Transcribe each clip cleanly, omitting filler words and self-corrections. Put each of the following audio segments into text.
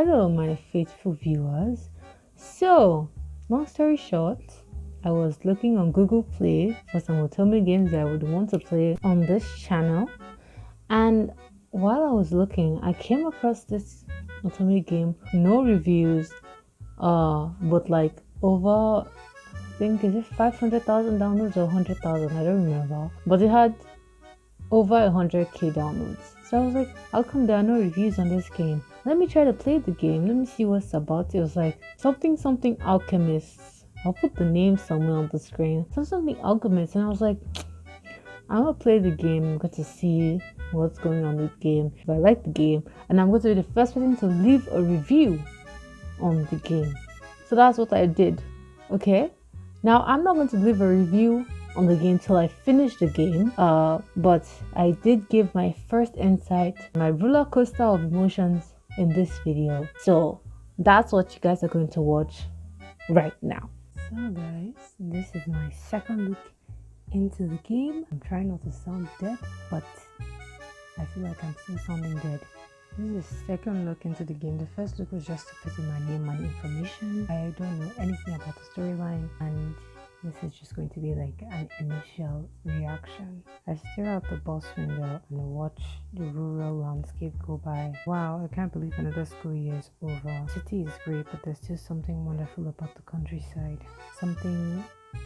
Hello, my faithful viewers. So, long story short, I was looking on Google Play for some Otome games that I would want to play on this channel, and while I was looking, I came across this Otome game, no reviews, but like over, I think, is it 500,000 downloads or 100,000? I don't remember, but it had over 100k downloads. So I was like, how come there are no reviews on this game? Let me try to play the game. Let me see what's about. It was like something Alchemists. I'll put the name somewhere on the screen. Something Alchemists, and I was like, I'm gonna play the game. I'm going to see what's going on with the game. If I like the game, and I'm going to be the first person to leave a review on the game. So that's what I did. Okay. Now I'm not going to leave a review on the game till I finish the game, but I did give my first insight, my roller coaster of emotions in this video. So that's what you guys are going to watch right now. So guys, this is my second look into the game. I'm trying not to sound dead, but I feel like I'm still sounding dead. This is the second look into the game. The first look was just to put in my name and information. I don't know anything about the storyline, and this is just going to be like an initial reaction. I stare out the bus window and watch the rural landscape go by. Wow, I can't believe another school year is over. The city is great, but there's still something wonderful about the countryside. Something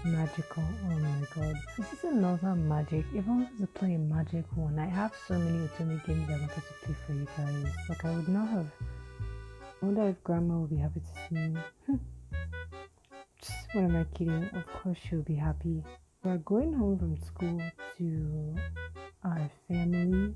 magical. Oh my god. This is another magic. If I wanted to play a magic one, I have so many Otome games I wanted to play for you guys. Like, I would not have. I wonder if grandma will be happy to see me. What am I kidding? Of course she'll be happy. We're going home from school to our family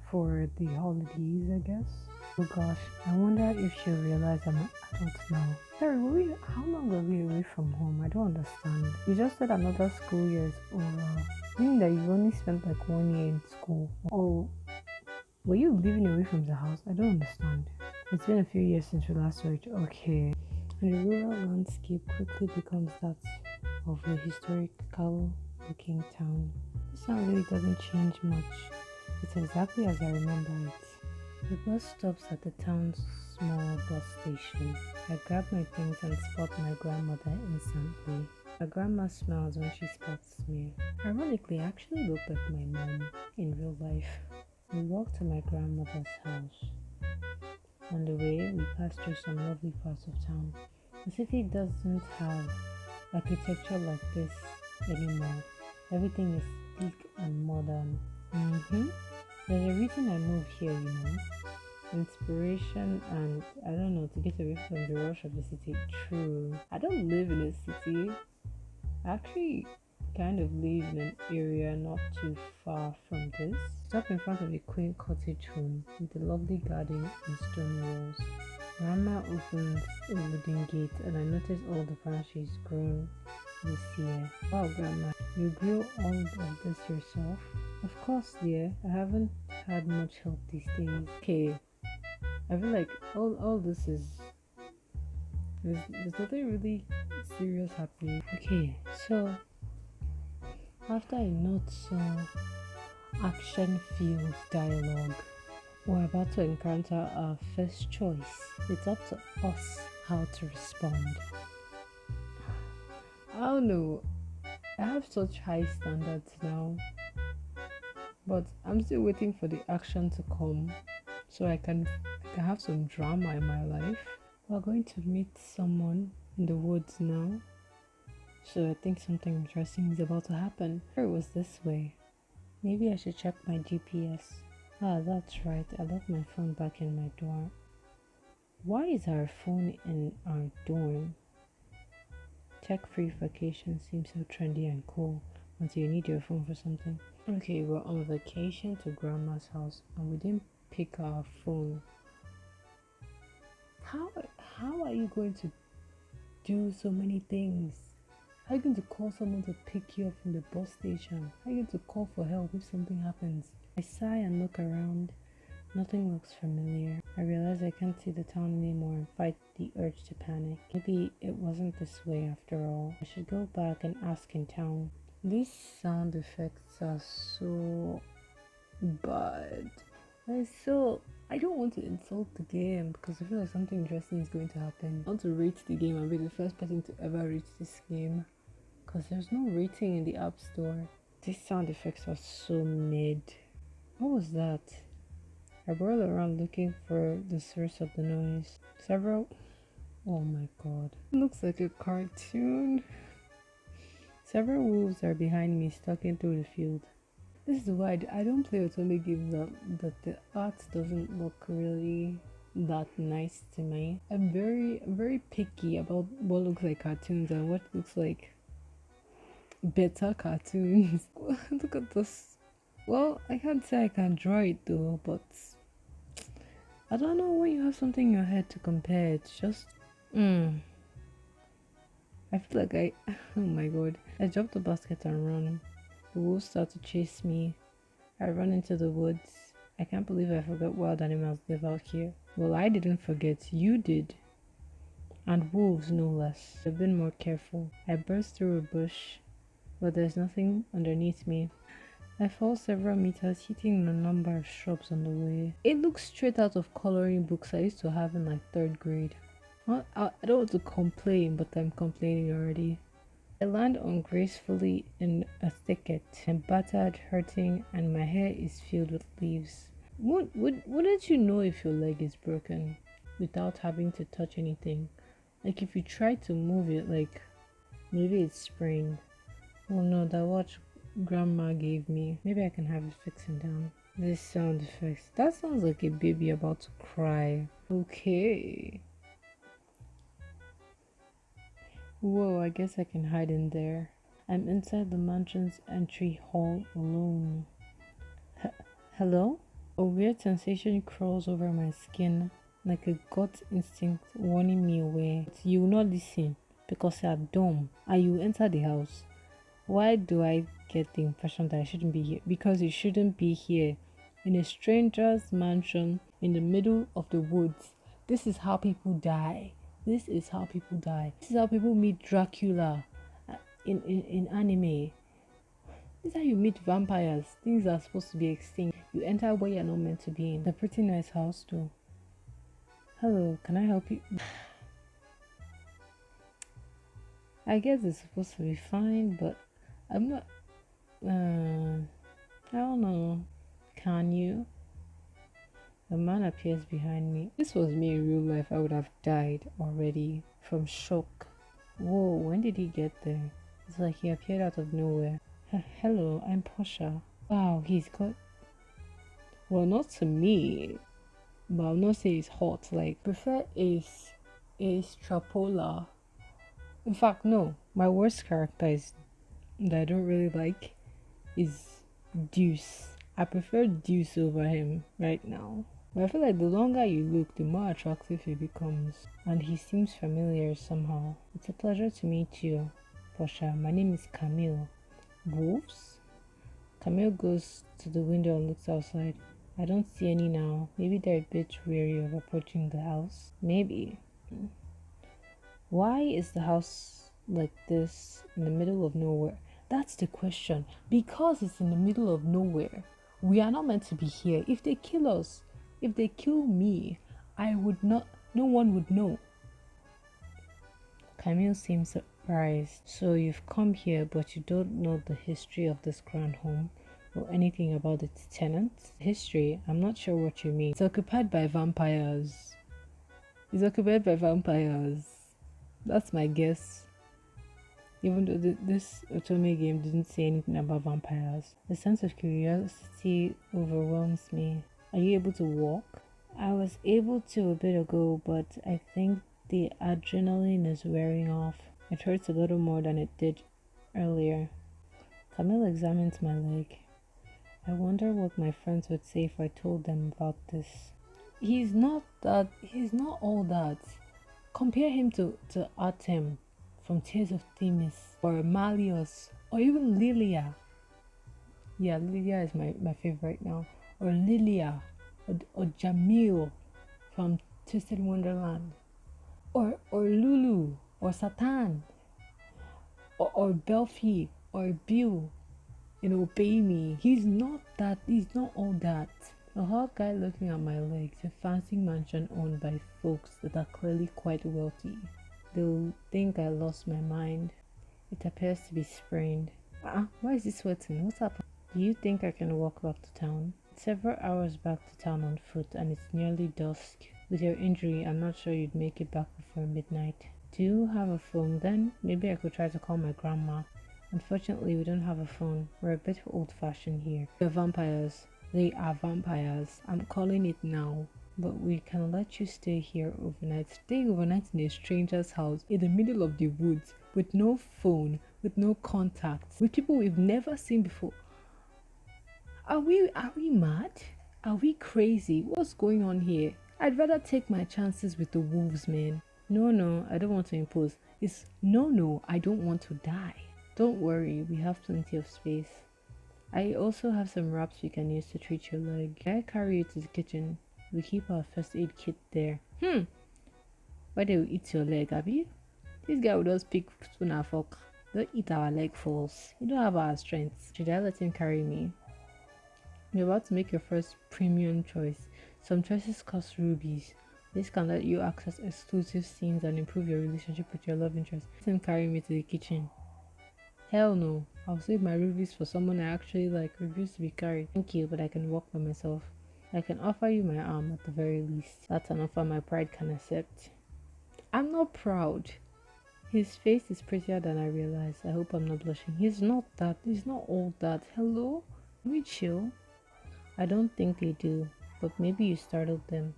for the holidays, I guess. Oh gosh, I wonder if she'll realize I'm an adult now. Sorry, how long were we away from home? I don't understand. You just said another school year is over, meaning that you've only spent like 1 year in school. Oh, were you living away from the house? I don't understand. It's been a few years since we last worked. Okay. And the rural landscape quickly becomes that of a historical looking town. This town really doesn't change much. It's exactly as I remember it. The bus stops at the town's small bus station. I grab my things and spot my grandmother instantly. My grandma smiles when she spots me. Ironically, I actually look like my mom in real life. We walk to my grandmother's house. On the way, we pass through some lovely parts of town. The city doesn't have architecture like this anymore. Everything is big and modern. There's a reason I moved here, you know. Inspiration and, I don't know, to get away from the rush of the city. True. I don't live in a city. I actually kind of live in an area not too far from this. Stop in front of a quaint cottage home with a lovely garden and stone walls. Grandma opens a wooden gate and I notice all the branches grown this year. Wow, Grandma, you grew all of this yourself? Of course, dear. I haven't had much help these days. Okay, I feel like all this is there's nothing really serious happening. Okay, so after a not so action-filled dialogue, we're about to encounter our first choice. It's up to us how to respond. I don't know. I have such high standards now, but I'm still waiting for the action to come so I can have some drama in my life. We're going to meet someone in the woods now, so I think something interesting is about to happen. It was this way. Maybe I should check my GPS. Ah, that's right. I left my phone back in my dorm. Why is our phone in our dorm? Tech-free vacation seems so trendy and cool until you need your phone for something. Okay, we're on vacation to grandma's house and we didn't pick our phone. How are you going to do so many things? How are you going to call someone to pick you up from the bus station? How are you going to call for help if something happens? I sigh and look around. Nothing looks familiar. I realize I can't see the town anymore and fight the urge to panic. Maybe it wasn't this way after all. I should go back and ask in town. These sound effects are so bad. They're so I don't want to insult the game because I feel like something interesting is going to happen. I want to rate the game and be the first person to ever rate this game because there's no rating in the App Store. These sound effects are so mid. What was that? I whirled around looking for the source of the noise. Several. Oh my god. It looks like a cartoon. Several wolves are behind me, stalking through the field. This is why I don't play Otome games that the art doesn't look really that nice to me. I'm very picky about what looks like cartoons and what looks like better cartoons. Look at this. Well, I can't say I can draw it though, but I don't know when you have something in your head to compare. It's just, I feel like oh my god. I dropped the basket and run. The wolves start to chase me. I run into the woods. I can't believe I forgot wild animals live out here. Well, I didn't forget. You did. And wolves, no less. I've been more careful. I burst through a bush, but there's nothing underneath me. I fall several meters, hitting a number of shrubs on the way. It looks straight out of coloring books I used to have in like 3rd grade. I don't want to complain, but I'm complaining already. I land ungracefully in a thicket. I'm battered, hurting, and my hair is filled with leaves. Wouldn't you know if your leg is broken without having to touch anything? Like if you try to move it, like maybe it's sprained. Oh no, that watch grandma gave me. Maybe I can have it fixing down. This sound effects. That sounds like a baby about to cry. Okay. Whoa, I guess I can hide in there. I'm inside the mansion's entry hall alone. Hello? A weird sensation crawls over my skin, like a gut instinct warning me away. You will not listen because I'm dumb and you enter the house. Why do I get the impression that I shouldn't be here? Because you shouldn't be here. In a stranger's mansion in the middle of the woods. This is how people die. This is how people die. This is how people meet Dracula in anime. This is how you meet vampires. Things are supposed to be extinct. You enter where you're not meant to be in. It's a pretty nice house too. Hello, can I help you? I guess it's supposed to be fine, but I'm not. I don't know. Can you? A man appears behind me. This was me in real life. I would have died already from shock. Whoa, when did he get there? It's like he appeared out of nowhere. Hello, I'm Portia. Wow, he's got. Well, not to me, but I'll not say he's hot. Like, prefer is Trapola. In fact, no. My worst character is that I don't really like is Deuce. I prefer Deuce over him right now. But I feel like the longer you look, the more attractive he becomes. And he seems familiar somehow. It's a pleasure to meet you, Portia. My name is Camille. Wolves? Camille goes to the window and looks outside. I don't see any now. Maybe they're a bit wary of approaching the house. Maybe. Why is the house like this in the middle of nowhere? That's the question. Because it's in the middle of nowhere. We are not meant to be here. If they kill us, if they kill me, I would not, no one would know. Camille seems surprised. So you've come here, but you don't know the history of this grand home or anything about its tenants? History? I'm not sure what you mean. It's occupied by vampires. It's occupied by vampires. That's my guess. Even though this Otome game didn't say anything about vampires. The sense of curiosity overwhelms me. Are you able to walk? I was able to a bit ago, but I think the adrenaline is wearing off. It hurts a little more than it did earlier. Camille examines my leg. I wonder what my friends would say if I told them about this. He's not all that. Compare him to Artem from Tears of Themis, or Malius, or even Lilia. Yeah, Lilia is my favorite now. Or Lilia, or Jamil from Twisted Wonderland. Or Lulu, or Satan, or Belfi, or Bill, Obey Me. He's not all that. A hot guy looking at my legs, a fancy mansion owned by folks that are clearly quite wealthy. They'll think I lost my mind. It appears to be sprained. Why is this sweating? What's happened? Do you think I can walk back to town? It's several hours back to town on foot and it's nearly dusk. With your injury, I'm not sure you'd make it back before midnight. Do you have a phone then? Maybe I could try to call my grandma. Unfortunately, we don't have a phone. We're a bit old-fashioned here. They're vampires. They are vampires. I'm calling it now. But we can let you stay here overnight. Stay overnight in a stranger's house in the middle of the woods with no phone, with no contacts, with people we've never seen before. Are we mad? Are we crazy? What's going on here? I'd rather take my chances with the wolves, man. No, I don't want to impose. It's no, I don't want to die. Don't worry, we have plenty of space. I also have some wraps we can use to treat your leg. Can I carry you to the kitchen? We keep our first aid kit there. Why do we eat your leg, Abby? This guy will just pick spoon and fork. Don't eat our leg for us. You don't have our strength. Should I let him carry me? You're about to make your first premium choice. Some choices cost rubies. This can let you access exclusive scenes and improve your relationship with your love interest. Let him carry me to the kitchen. Hell no. I'll save my rubies for someone I actually like. Refuse to be carried. Thank you, but I can walk by myself. I can offer you my arm at the very least. That's an offer my pride can accept. I'm not proud. His face is prettier than I realized. I hope I'm not blushing. He's not that. He's not all that. Hello? Can we chill? I don't think they do, but maybe you startled them.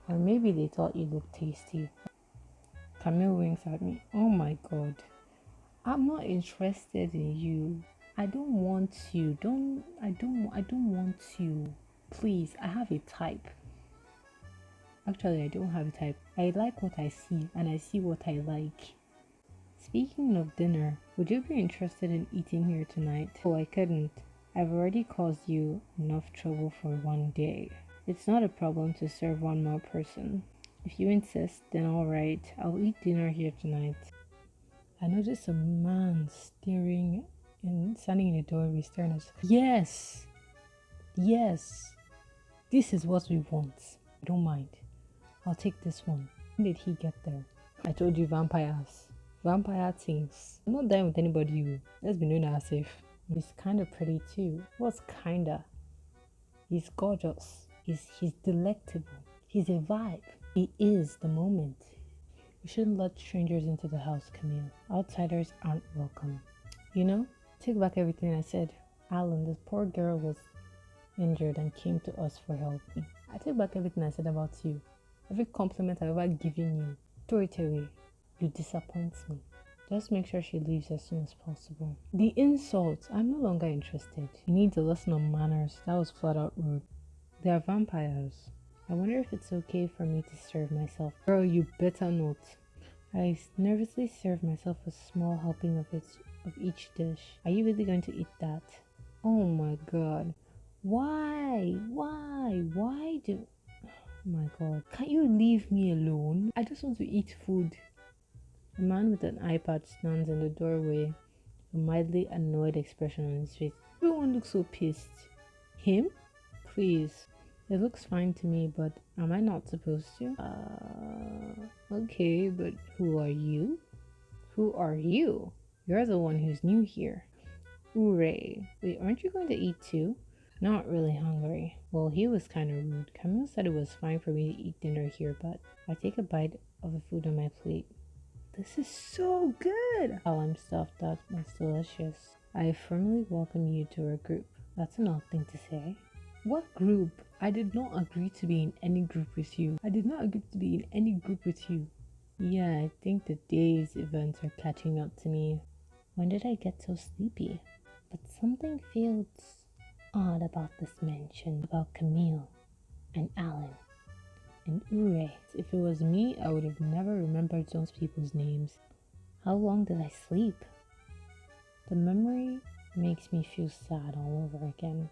Or maybe they thought you looked tasty. Camille winks at me. Oh my god. I'm not interested in you. I don't want you. I don't want you. Please, I have a type. Actually, I don't have a type. I like what I see and I see what I like. Speaking of dinner, would you be interested in eating here tonight? Oh, I couldn't. I've already caused you enough trouble for one day. It's not a problem to serve one more person. If you insist, then alright. I'll eat dinner here tonight. I noticed a man standing in the doorway staring at us. Yes! This is what we want. I don't mind. I'll take this one. When did he get there? I told you, vampires. Vampire things. I'm not dying with anybody. Let's be known as safe. He's kind of pretty too. What's kinda? He's gorgeous. He's delectable. He's a vibe. He is the moment. We shouldn't let strangers into the house, Camille. Outsiders aren't welcome. You know, take back everything I said. Alan, this poor girl was injured and came to us for help. I take back everything I said about you. Every compliment I've ever given you. Throw it away. You disappoint me. Just make sure she leaves as soon as possible. The insult. I'm no longer interested. You need a lesson on manners. That was flat out rude. They are vampires. I wonder if it's okay for me to serve myself. Girl, you better not. I nervously serve myself a small helping of each dish. Are you really going to eat that? Oh my god. Why do... Oh my god. Can't you leave me alone? I just want to eat food. A man with an iPad stands in the doorway, a mildly annoyed expression on his face. Everyone looks so pissed. Him? Please. It looks fine to me, but am I not supposed to? Okay, but who are you? Who are you? You're the one who's new here. Hooray. Wait, aren't you going to eat too? Not really hungry. Well, he was kind of rude. Camille said it was fine for me to eat dinner here, but I take a bite of the food on my plate. This is so good! Oh, I'm stuffed. That was delicious. I firmly welcome you to our group. That's an odd thing to say. What group? I did not agree to be in any group with you. I did not agree to be in any group with you. Yeah, I think the day's events are catching up to me. When did I get so sleepy? But something feels odd about this mention about Camille and Alan and Ure. If it was me, I would have never remembered those people's names. How long did I sleep? The memory makes me feel sad all over again.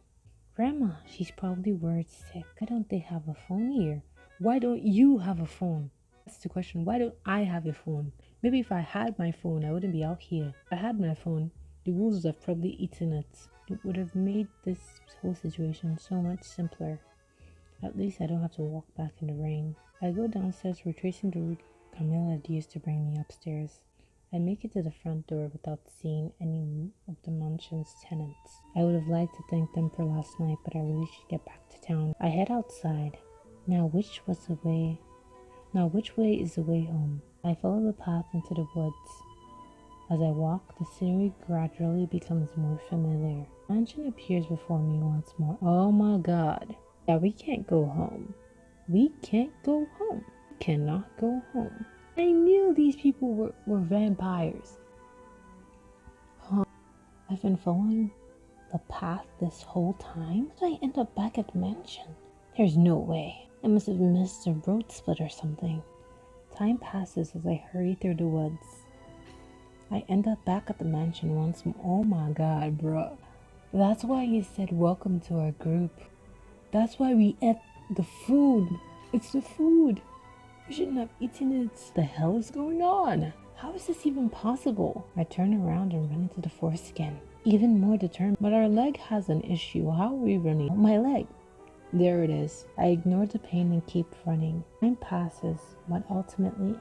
Grandma, she's probably worried sick. Why don't they have a phone here? Why don't you have a phone? That's the question. Why don't I have a phone? Maybe if I had my phone, I wouldn't be out here. If I had my phone, the wolves would have probably eaten it. It would have made this whole situation so much simpler. At least I don't have to walk back in the rain. I go downstairs, retracing the route Camilla had used to bring me upstairs. I make it to the front door without seeing any of the mansion's tenants. I would have liked to thank them for last night, but I really should get back to town. I head outside. Now which way is the way home? I follow the path into the woods. As I walk, the scenery gradually becomes more familiar. The mansion appears before me once more. Oh my god. Yeah, we can't go home. We can't go home. We cannot go home. I knew these people were vampires. Huh. I've been following the path this whole time? How did I end up back at the mansion? There's no way. I must have missed a road split or something. Time passes as I hurry through the woods. I end up back at the mansion once more. Oh my god, bro. That's why he said welcome to our group. That's why we ate the food. It's the food. We shouldn't have eaten it. What the hell is going on? How is this even possible? I turn around and run into the forest again. Even more determined. But our leg has an issue. How are we running? Oh, my leg. There it is. I ignore the pain and keep running. Time passes, but I ultimately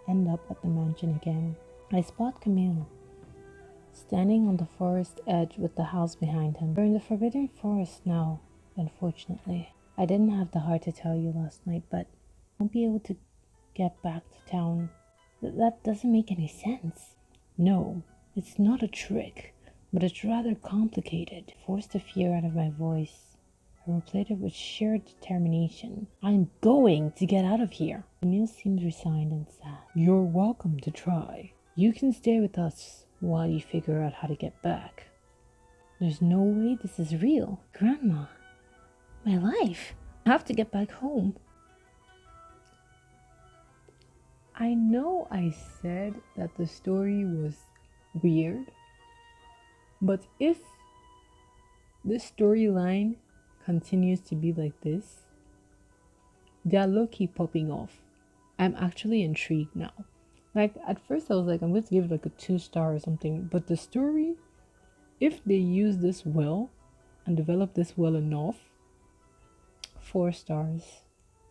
end up at the mansion again. I spot Camille, standing on the forest edge with the house behind him. We're in the forbidden forest now, unfortunately. I didn't have the heart to tell you last night, but I won't be able to get back to town. That doesn't make any sense. No, it's not a trick, but it's rather complicated. I forced the fear out of my voice. I replayed it with sheer determination. I'm going to get out of here. Camille seems resigned and sad. You're welcome to try. You can stay with us while you figure out how to get back. There's no way this is real. Grandma, my life. I have to get back home. I know I said that the story was weird, but if this storyline continues to be like this, they're low-key popping off. I'm actually intrigued now. Like, at first I was like, I'm going to give it like a 2-star or something, but the story, if they use this well and develop this well enough, 4 stars.